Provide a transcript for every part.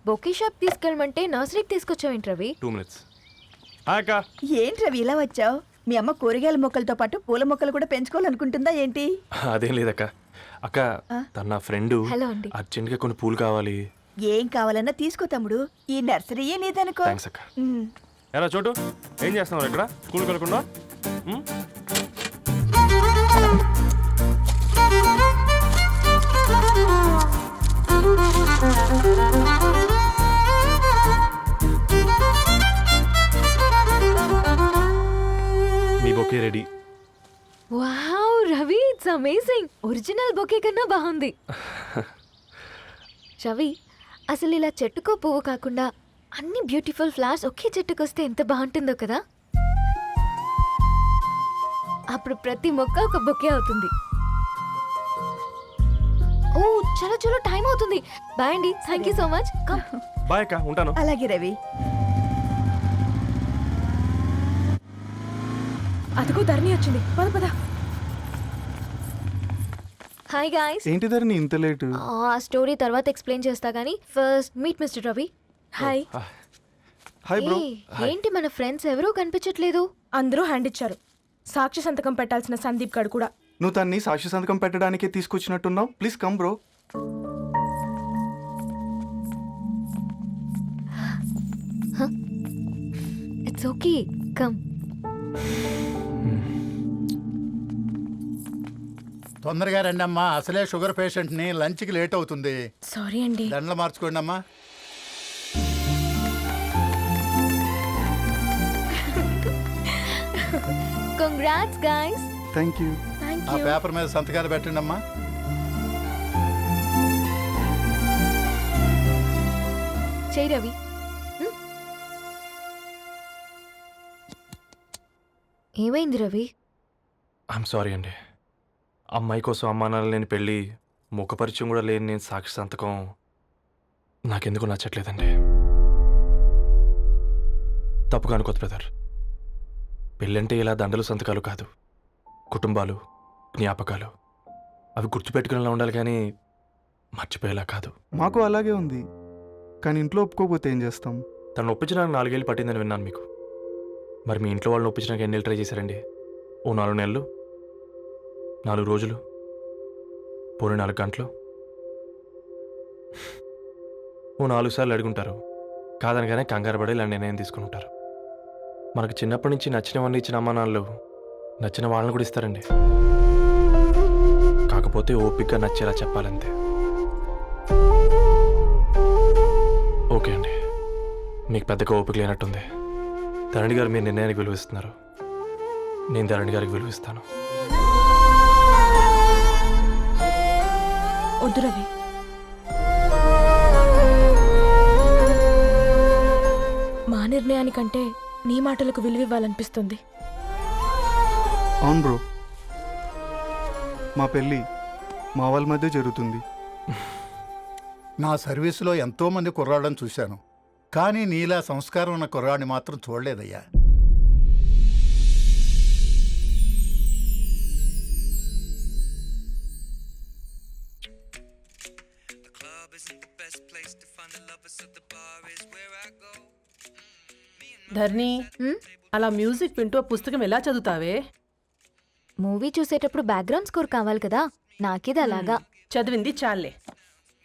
Bouquet shop తీసుకెళ్ళమంటే నర్సరీకి తీసుకొచ్చావేంటి Ravi? 2 minutes. అక్క ఏంటి రవి ఇలా వచ్చావు? మీ అమ్మ కూరగాయల మొక్కలతో పాటు పూల మొక్కలు కూడా పెంచుకోవాలనుకుంటుందా ఏంటి? అదేం లేదక్క. అక్క తన నా ఫ్రెండ్ హలో అండి. అర్జెంట్గా కొన్ని పూలు కావాలి. ఏం కావాలన్నా తీసుకో తమ్ముడు, ఈ నర్సరీయే నీదనుకో. థ్యాంక్స్ అక్క. ఎలా చోటు ఏం చేస్తున్నావు ఇక్కడ స్కూల్కి వెళ్ళకుండా? మీ bouquet ready. Wow Ravi, it's amazing. Original bouquet కన్నా బాగుంది. రవి, అసలు ఇలా చెట్టుకో పువ్వు కాకుండా అన్ని బ్యూటిఫుల్ ఫ్లవర్స్ ఒకే చెట్టుకు వస్తే ఎంత బాగుంటుందో కదా. అప్పుడు ప్రతి మొక్క ఒక బొకే అవుతుంది. ఓ చలో చలో, టైం అవుతుంది. బాయ్ అండి, thank you so much. Bye అక్క, ఉంటాను. అలాగే రవి. అదిగో ధరణి వచ్చింది, పద పద. Hi guys. ఏంటి ధరణి ఇంత లేటు? ఆ స్టోరీ తర్వాత ఎక్స్ప్లెయిన్ చేస్తా గానీ first meet mister Ravi. Hi. Hi bro. ఏంటి మన ఫ్రెండ్స్ ఎవరూ కనిపించట్లేదు? అందరూ హ్యాండ్ ఇచ్చారు. సాక్షి సంతకం పెట్టాల్సిన సందీప్ గడు కూడా. నువ్వు తన్ని సాక్షి సంతకం పెట్టడానికే తీసుకొచ్చినట్టున్నావు. Please come bro. It's okay, come. తొందరగా రండి అమ్మా, అసలే షుగర్ పేషెంట్ని, లంచ్కి లేట్ అవుతుంది. సారీ అండి. దండలు మార్చుకోండి అమ్మా. Congrats guys. Thank you. ఆ పేపర్ మీద సంతకాలు పెట్టండి అమ్మా. చేయి రవి. ఏమైంది రవి? ఐఎమ్ సారీ అండి. అమ్మాయి కోసం అమ్మా నాన్న లేని పెళ్ళి, ముఖ పరిచయం కూడా లేని నేను సాక్షి సంతకం నాకెందుకు నచ్చట్లేదండి. తప్పుగా అనుకోదు బ్రదర్. పెళ్ళంటే ఇలా దండలు సంతకాలు కాదు, కుటుంబాలు, జ్ఞాపకాలు. అవి గుర్తుపెట్టుకునేలా ఉండాలి కానీ మర్చిపోయేలా కాదు. మాకు అలాగే ఉంది, కానీ ఇంట్లో ఒప్పుకోకపోతే ఏం చేస్తాం? తను ఒప్పించడానికి 4 ఏళ్ళు పట్టిందని విన్నాను మీకు. మరి మీ ఇంట్లో వాళ్ళని ఒప్పించడానికి ఎన్ని ట్రై చేశారండి? ఓ 4 నెలలు, 4 రోజులు, పోనీ 4 గంటలు, ఓ 4 సార్లు అడుగుంటారు. కాదనగానే కంగారు పడి ఇలా నిర్ణయం తీసుకుని ఉంటారు. మనకు చిన్నప్పటి నుంచి నచ్చినవన్నీ ఇచ్చిన అమ్మా నాన్నలు నచ్చిన వాళ్ళని కూడా ఇస్తారండి. కాకపోతే ఓపికగా నచ్చేలా చెప్పాలంతే. ఓకే అండి, మీకు పెద్దగా ఓపిక లేనట్టుంది. ధరణి గారు మీ నిర్ణయానికి విలువిస్తున్నారు, నేను ధరణి గారికి విలువిస్తాను. వద్దు రవి. మా నిర్ణయానికంటే నీ మాటలకు విలువివ్వాలనిపిస్తుంది. అవును బ్రో, మా పెళ్ళి మా వాళ్ళ మధ్య జరుగుతుంది. నా సర్వీసులో ఎంతోమంది కుర్రాళ్ళని చూశాను, కానీ నీలా సంస్కారం ఉన్న కుర్రాడిని మాత్రం చూడలేదయ్యా. ధర్ని, అలా మ్యూజిక్ వింటూ పుస్తకం ఎలా చదువుతావే? మూవీ చూసేటప్పుడు బ్యాక్గ్రౌండ్ స్కోర్ కావాలి కదా, నాకేది అలాగా. చదివింది చాలే.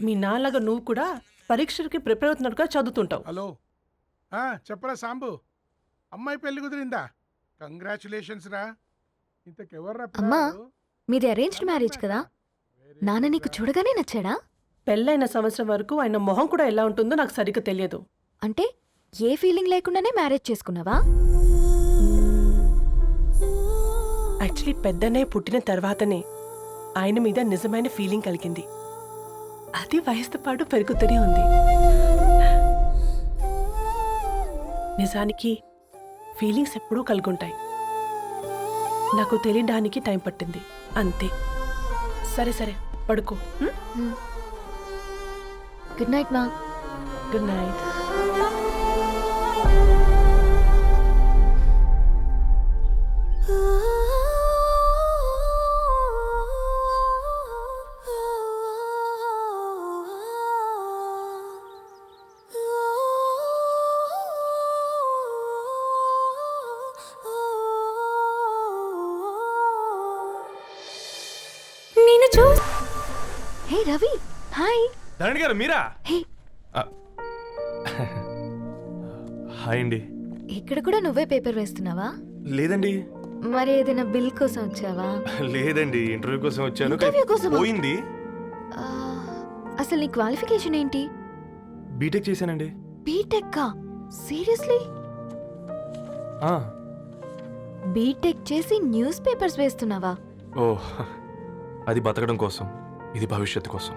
మీ నాన్నగా నువ్వు కూడా పరీక్షలకి ప్రిపేర్ అవుతున్నట్టుగా చదువుతుంటావు. హలో, చెప్పరా సాంబు, అమ్మాయి పెళ్లి కుదిరిందా? కంగ్రాచులేషన్స్ రా. ఇంతకెవర్రా? అమ్మా, మీది అరేంజ్డ్ మ్యారేజ్ కదా, నాన్న నీకు చూడగానే నచ్చాడా? పెళ్ళైన సంవత్సరం వరకు ఆయన మొహం కూడా ఎలా ఉంటుందో నాకు సరిగ్గా తెలియదు. అంటే ఏ ఫీలింగ్ లేకుండానే మ్యారేజ్ చేసుకున్నావా? యాక్చువల్లీ పెద్దనే పుట్టిన తర్వాతనే ఆయన మీద నిజమైన ఫీలింగ్ కలిగింది. అది వయసుతో పాటు పెరుగుతూనే ఉంది. నిజానికి ఫీలింగ్స్ ఎప్పుడూ కలుగుంటాయి. నాకు తెలియడానికి టైం పట్టింది అంతే. సరే సరే, పడుకో. గుడ్ నైట్ మా. Good night. Hi Ravi. Hi. Dharani గారు మీరా? హే, హాయ్ అండి. ఇక్కడ కూడా నువ్వే పేపర్ వేస్తున్నావా? లేదండి. మరి ఏదైనా బిల్ కోసం వచ్చావా? లేదండి, ఇంటర్వ్యూ కోసం వచ్చాను. ఇంటర్వ్యూ కోసమా? పోయింది. ఆ, అసలు నీ క్వాలిఫికేషన్ ఏంటి? బీటెక్ చేశానండి. బీటెక్. సీరియస్లీ? బీటెక్ చేసి న్యూస్ పేపర్స్ వేస్తున్నావా? ఓ, అది బతకడం కోసం, ఇది భవిష్యత్తు కోసం.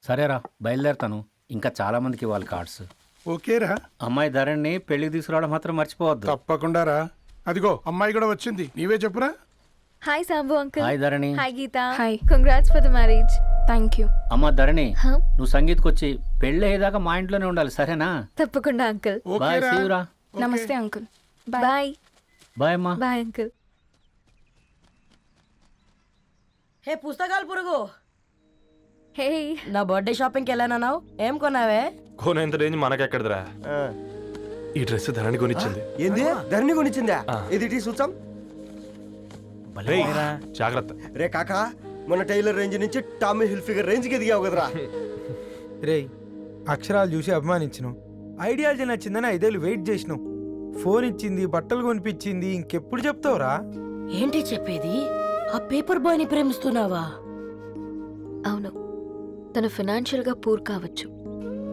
సరేరా బయలుదేరుతాను. ఇంకా చాలా మందికి ఇవ్వాలి కార్డ్స్. ఓకేరా, అమ్మాయి ధరణిని పెళ్లికి తీసుకురావడం మాత్రం మర్చిపోవద్దు. తప్పకుండా రా. అదిగో అమ్మాయి కూడా వచ్చింది, నీవే చెప్పురా. Hi Sambu uncle. Hi Dharani. Hi Geetha. Hi. Congrats for the marriage. Thank you. అమ్మ ధరణి, Huh? నువ్వు సంగీత్కి వచ్చి పెళ్లి అయ్యేదాకా మా ఇంట్లోనే ఉండాలి, సరేనా? తప్పకుండా అంకుల్. బాయ్, ఓకేరా. సీయురా. నమస్తే అంకుల్. బాయ్. బాయ్ అమ్మా. Bye uncle. హే పుస్తకాలు పురుగు, హే, నా బర్త్డే షాపింగ్కి వెళ్ళానన్నావు, ఏం కొన్నావే? కోనేంత రేంజ్ మనకెక్కడదిరా. ఈ డ్రెస్ ధరణి కొనిచ్చింది. ఏంది ధరణి కొనిచ్చిందా? ఆ. ఇది చూసాం. రేయ్, జాగ్రత్త. రే కాకా, మన టైలర్ రేంజ్ నుంచి టామీ హిల్ఫిగర్ రేంజ్ కి ఎదిగావు కదరా. రేయ్, అక్షరాలు చూసి అభిమానించను, ఐడియాలజీ నచ్చిందని 5 ఏళ్ళు వెయిట్ చేసినావు. ఫోన్ ఇచ్చింది, బట్టలు కొనిపించింది, ఇంకెప్పుడు చెప్తావురా? ఏంటి చెప్పేది? ఆ పేపర్ బాయ్ ని ప్రేమిస్తున్నావా? అవును, తను ఫినాన్షియల్గా పూర్ కావచ్చు,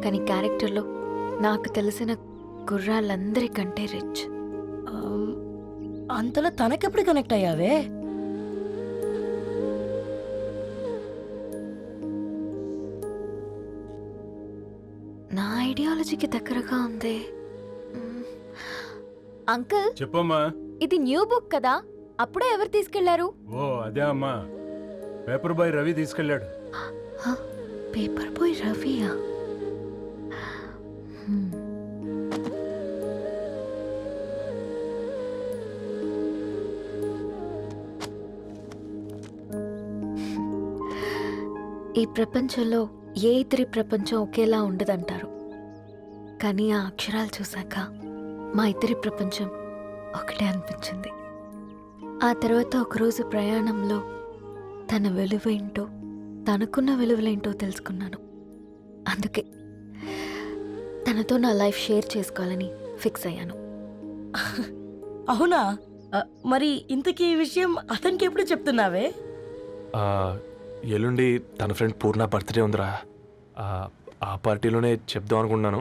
కానీ క్యారెక్టర్లో నాకు తెలిసిన కుర్రాళ్ళందరికంటే రిచ్. అంతలో తనకెప్పుడు కనెక్ట్ అయ్యావే? నా ఐడియాలజీకి దగ్గరగా ఉంది. అంకుల్, చెప్పమ్మా. ఇది న్యూ బుక్ కదా, అప్పుడే ఎవరు తీసుకెళ్లారు? ఓ అదే అమ్మా, పేపర్ బాయ్ రవి తీసుకెళ్ళాడు. పేపర్ బాయ్ రవియా? ఈ ప్రపంచంలో ఏ ఇతరి ప్రపంచం ఒకేలా ఉండదంటారు, కానీ ఆ అక్షరాలు చూశాక మా ఇద్దరి ప్రపంచం ఒకటే అనిపించింది. ఆ తర్వాత ఒకరోజు ప్రయాణంలో తన విలువేంటో, తనకున్న విలువలేంటో తెలుసుకున్నాను. అందుకే తనతో నా లైఫ్ షేర్ చేసుకోవాలని ఫిక్స్ అయ్యాను. అవునా? మరి ఇంతకీ ఈ విషయం అతనికి ఎప్పుడు చెప్తున్నావే? ఎల్లుండి తన ఫ్రెండ్ పూర్ణ బర్త్డే ఉందిరా. ఆ పార్టీలోనే చెప్దాం అనుకున్నాను.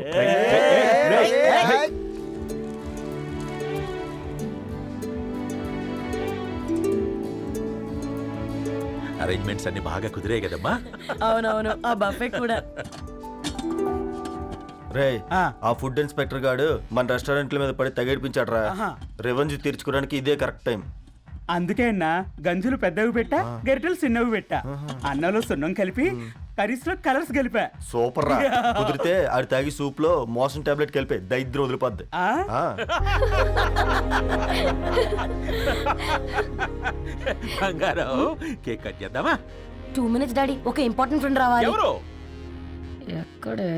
అరేంజ్మెంట్స్ అన్ని బాగా కుదిరే కదమ్మా. అవునవును, ఆ బఫే కూడా. రే, ఆ ఫుడ్ ఇన్స్పెక్టర్ గాడు మన రెస్టారెంట్ల మీద పడి తగేడిపించాడ్రా. రెవెన్యూ తీర్చుకోవడానికి ఇదే కరెక్ట్ టైం. అందుకే అన్న గంజులు పెద్దవి పెట్టా, గరిటెలు చిన్నవి పెట్టా, అన్నంలో సున్నం కలిపి కర్రీస్ లో కలర్స్ కలిపా. సూపర్ రా. కుదిరితే ఆడి తాగి సూప్ లో మోషన్ టాబ్లెట్ కలిపే దైద్రం వదిలిపోద్ది. బంగారం, కేక్ కట్ చేద్దామా? 2 minutes డాడీ, ఒక ఇంపార్టెంట్ ఫ్రెండ్ రావాలి. ఎవరు? ఎక్కడే?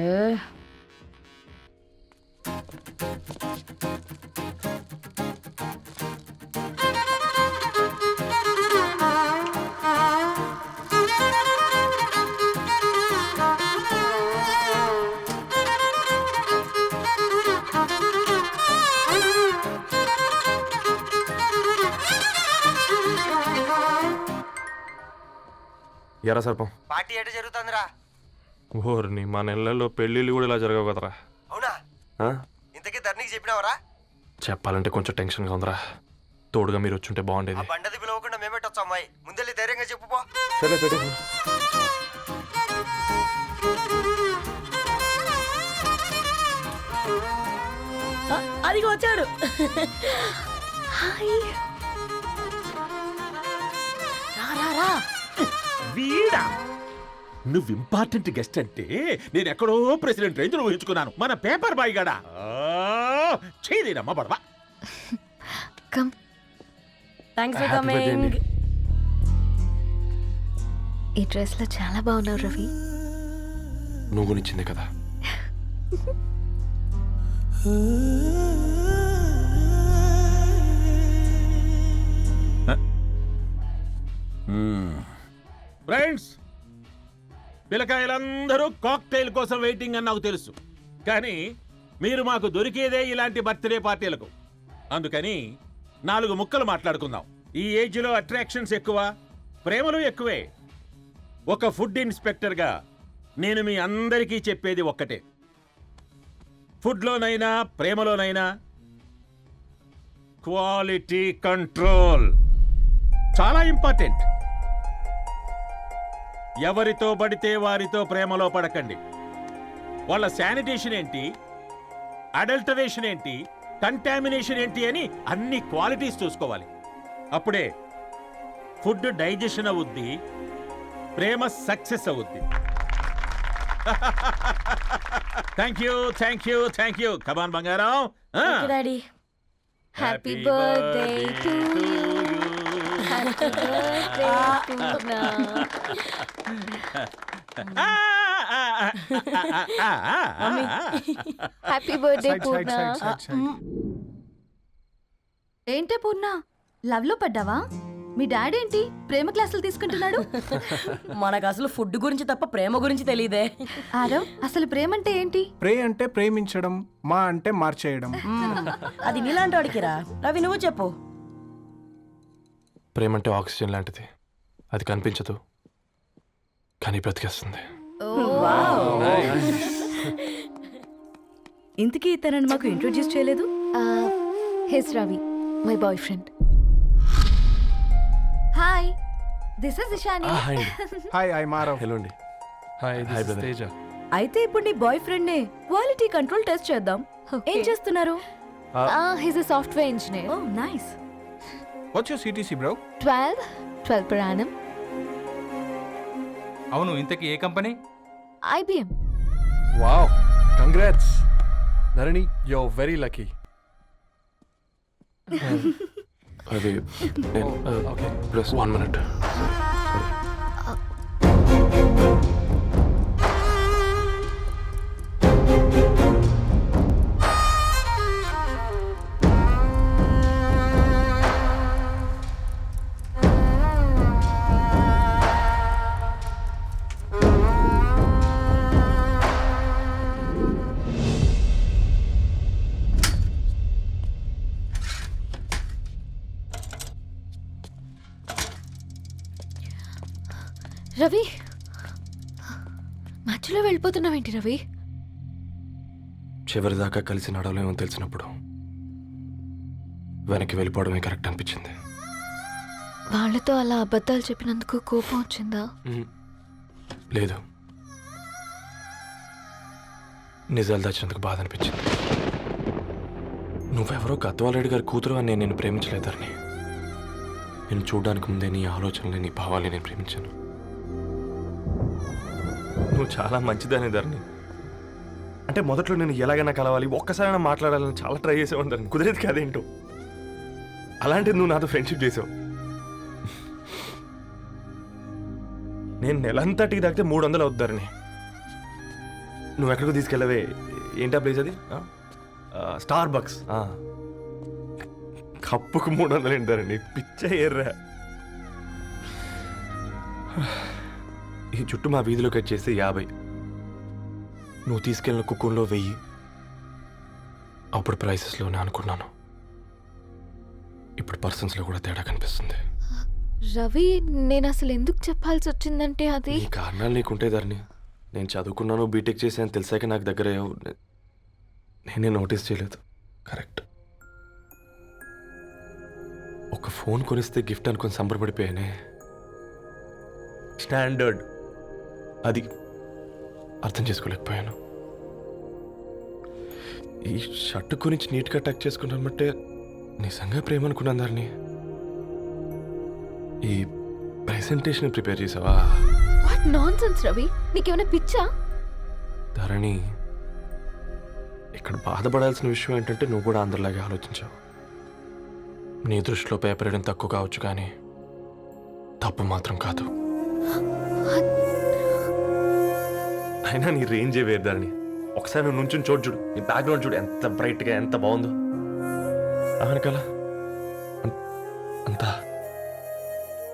ఎరా సర్పం, పార్టీ ఎట జరుగుతుందిరా? ఓర్ని మా నెలల్లో పెళ్ళిళ్ళు కూడా ఇలా జరగవు కదరా. అవునా? ఇంతకీ ధరణికి చెప్పినావరా? చెప్పాలంటే కొంచెం టెన్షన్గా ఉందిరా. తోడుగా మీరు వచ్చుంటే బాగుండేది. బండది పిలవకుండా మేమేటొచ్చా అమ్మాయి? ముందెళ్ళి ధైర్యంగా చెప్పుపో. సరే పెట్టి. అదిగో వచ్చాడు. హాయ్. రా. వీడా? నువ్వు ఇంపార్టెంట్ గెస్ట్ అంటే నేను ఎక్కడో ప్రెసిడెంట్ రేంజ్ లో ఊహించుకున్నాను. మన పేపర్ బాయ్ గడా చేయలేదమ్మా బడవా. Come. Thanks for Happy birthday coming. అండి. ఈ డ్రెస్ లో చాలా బాగున్నావు రవి. నువ్వు కొనిచ్చిందే కదా. ఫ్రెండ్స్, పిల్లకాయలందరూ కాక్టైల్ కోసం వెయిటింగ్ అని నాకు తెలుసు, కానీ మీరు మాకు దొరికేదే ఇలాంటి బర్త్డే పార్టీలకు. అందుకని 4 ముక్కలు మాట్లాడుకుందాం. ఈ ఏజ్లో అట్రాక్షన్స్ ఎక్కువ, ప్రేమలు ఎక్కువే. ఒక ఫుడ్ ఇన్స్పెక్టర్గా నేను మీ అందరికీ చెప్పేది ఒక్కటే: ఫుడ్లోనైనా ప్రేమలోనైనా క్వాలిటీ కంట్రోల్ చాలా ఇంపార్టెంట్. ఎవరితో పడితే వారితో ప్రేమలో పడకండి. వాళ్ళ శానిటేషన్ ఏంటి, అడల్టరేషన్ ఏంటి, కంటామినేషన్ ఏంటి అని అన్ని క్వాలిటీస్ చూసుకోవాలి. అప్పుడే ఫుడ్ డైజెషన్ అవుద్ది, ప్రేమ సక్సెస్ అవుద్ది. Thank you, thank you, thank you. Come on బంగారం. Daddy. Happy birthday to you. Happy birthday Purna. Happy birthday Purna. ఏంటే పూర్ణ, లవ్ లో పడ్డావా? మీ డాడీ ఏంటి ప్రేమ క్లాసులు తీసుకుంటున్నాడు? మనకు అసలు ఫుడ్ గురించి తప్ప ప్రేమ గురించి తెలియదే. ఆరవ్, అసలు ప్రేమ అంటే ఏంటి? ప్రే అంటే ప్రేమించడం, మా అంటే మార్చేయడం. అది నీలాంటి వాడికిరా. రవి, నువ్వు చెప్పు. ప్రేమ అంటే ఆక్సిజన్ లాంటిది. అది కనిపించదు, కానీ బ్రతికేస్తుంది. ఇంతకీ తనని మాకు ఇంట్రొడ్యూస్ చేయలేదు. He's Ravi, my boy friend. Hi, this is Ishani. Hi, I మారవ్. హలో అండి. Hi brother. తేజ. అయితే ఇప్పుడు నీ బాయ్ ఫ్రెండ్ నే క్వాలిటీ కంట్రోల్ టెస్ట్ చేద్దాం. ఏం చేస్తున్నారు? He's a software engineer. Oh nice. What's your CTC bro? 12 per annum. అవును, ఇంతకీ ఏ company? IBM. Wow, congrats Dharani, you are very lucky. అది ఓకే, ప్లస్ 1 minute. రవి, మధ్యలో వెళ్ళిపోతున్నావేంటి రవి? చివరిదాకా కలిసి నడవలేమో తెలిసినప్పుడు వెనక్కి వెళ్ళిపోవడమే కరెక్ట్ అనిపించింది. వాళ్ళతో అలా అబద్ధాలు చెప్పినందుకు కోపం వచ్చిందా? లేదు, నిజాలు దాచినందుకు బాధ అనిపించింది. నువ్వెవరో గద్వాలరెడ్డి గారి కూతురు అని నేను ప్రేమించలేదని. నేను చూడడానికి ముందే నీ ఆలోచనలు, నీ భావాలు నేను ప్రేమించాను. నువ్వు చాలా మంచిదనే ధరణి. అంటే మొదట్లో నేను ఎలాగైనా కలవాలి, ఒక్కసారైనా మాట్లాడాలని చాలా ట్రై చేసేవాడిని ధరణి. కుదిరేది కాదేంటో. అలాంటిది నువ్వు నాతో ఫ్రెండ్షిప్ చేసావు. నేను నెలంతటికి తాకితే 300 అవుతారని. నువ్వు ఎక్కడికి తీసుకెళ్ళవే? ఏంటా ప్లేస్ అది? Star bucks. కప్పుకు 300 ఏంటారండి, పిచ్చ ఎర్రా. ఈ చుట్టూ మా వీధిలో కట్ చేస్తే 50. నువ్వు తీసుకెళ్ళిన కుక్కర్లో 1000. అప్పుడు ప్రైసెస్లోనే అనుకున్నాను, ఇప్పుడు పర్సన్స్లో కూడా తేడా కనిపిస్తుంది. రవి, నేను అసలు ఎందుకు చెప్పాల్సి వచ్చిందంటే అది ఈ కారణాలు నీకుంటే ధరణి. నేను చదువుకున్నాను, బీటెక్ చేశాను తెలిసాక నాకు దగ్గర నేనే నోటీస్ చేయలేదు. కరెక్ట్. ఒక ఫోన్ కొనిస్తే గిఫ్ట్ అనుకొని సంబరపడిపోయానే. స్టాండర్డ్ అది అర్థం చేసుకోలేకపోయాను. ఈ షర్టు గురించి నీట్గా టక్ చేసుకున్నాను బట్టే నిజంగా ప్రేమ అనుకున్నాను దాన్ని. ఈ ప్రెజెంటేషన్ ప్రిపేర్ చేసావా? వాట్ నాన్సెన్స్ రవి, నీకేమైనా పిచ్చా? ధరణి, ఇక్కడ బాధపడాల్సిన విషయం ఏంటంటే నువ్వు కూడా అందరిలాగే ఆలోచించావు. నీ దృష్టిలో పేపర్ వేయడం తక్కువ కావచ్చు, కానీ తప్పు మాత్రం కాదు. అయినా నీ రేంజే వేరు ధరణి. ఒకసారి నువ్వు నుంచుని చూడు, నీ బ్యాక్గ్రౌండ్ చూడు, ఎంత బ్రైట్గా ఎంత బాగుందో. వెనకాల అంతా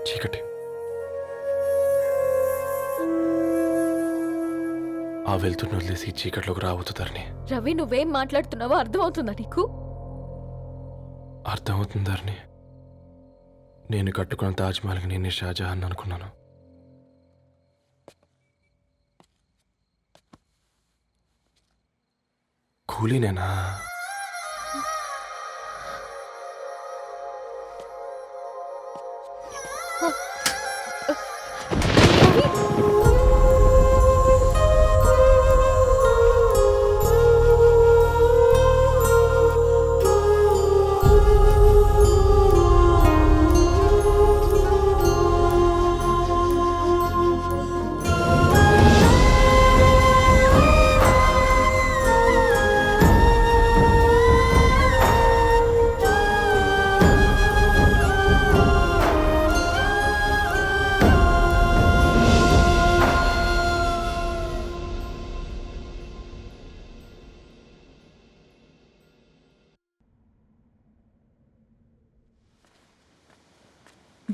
చీకటి. ఆ వెళ్తున్న వదిలేసి ఈ చీకట్లోకి రావద్దు ధరణి. రవి నువ్వేం మాట్లాడుతున్నావో అర్థమవుతుందా నీకు? అర్థమవుతుంది ధరణి. నేను కట్టుకున్న తాజ్మహల్కి నేనే షాజహాన్ అనుకున్నాను. కూలీనేనా?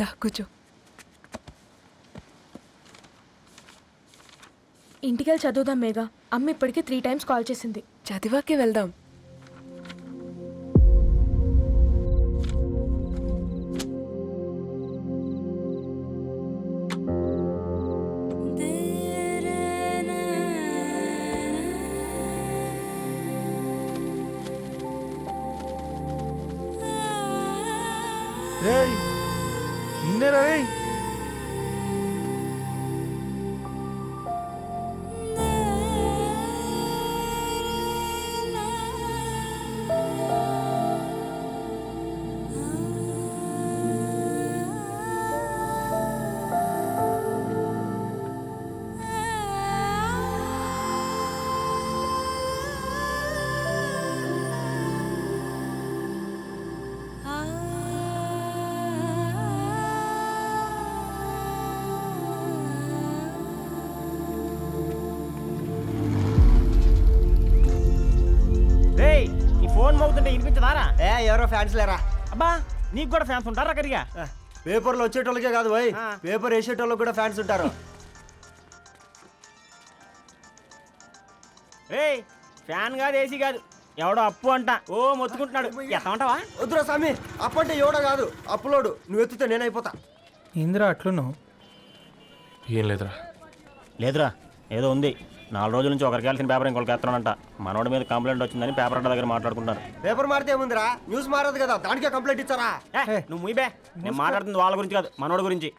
దా కూర్చో. ఇంటికెళ్ళి చదువుదాం మేఘా. అమ్మ ఇప్పటికే 3 times కాల్ చేసింది. చదివాకే వెళ్దాం. రేయ్ నిన్నేరా రేయ్. ఫోన్ మోగుతుంటే వినిపించదారా? ఎవరో ఫ్యాన్స్ లేరా? అబ్బా నీకు కూడా ఫ్యాన్స్ ఉంటారా కరిగా? పేపర్లో వచ్చేటోళ్ళకే కాదు పోయి, పేపర్ వేసేటోళ్ళకి కూడా ఫ్యాన్స్ ఉంటారు. రేయ్ ఫ్యాన్ కాదు, ఏసీ కాదు, ఎవడో అప్పు అంట ఓ మొత్తుకుంటున్నాడు. ఎత్తమంటావా? వద్దురా స్వామి, అప్పు అంటే ఎవడో కాదు, అప్పులోడు. నువ్వు ఎత్తుతే నేనైపోతా. ఇందిరా అట్లున్నావు? ఏం లేదురా. లేదురా, ఏదో ఉంది. 4 రోజుల నుంచి ఒకరికి వెళ్ళిన పేపర్ ఇంకొకరికి ఎత్తనంట. మనోడి మీద కంప్లైంట్ వచ్చిందని పేపర్ అడ్డ దగ్గర మాట్లాడుకుంటారు. పేపర్ మారితే ఏముందిరా, న్యూస్ మారదు కదా, దానికే కంప్లైంట్ ఇచ్చారా? నువ్వు ముయ్యబే, నేను మాట్లాడుతుంది వాళ్ళ గురించి కాదు, మనోడి గురించి.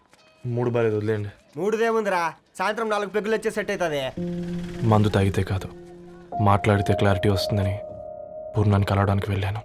3 బాలేదు, వదిలేండి. 3దేముందిరా, సాయంత్రం 4 పెగ్గులు వచ్చే సెట్ అవుతుంది. మందు తాగితే కాదు, మాట్లాడితే క్లారిటీ వస్తుందని పూర్ణాన్ని కలవడానికి వెళ్ళాను.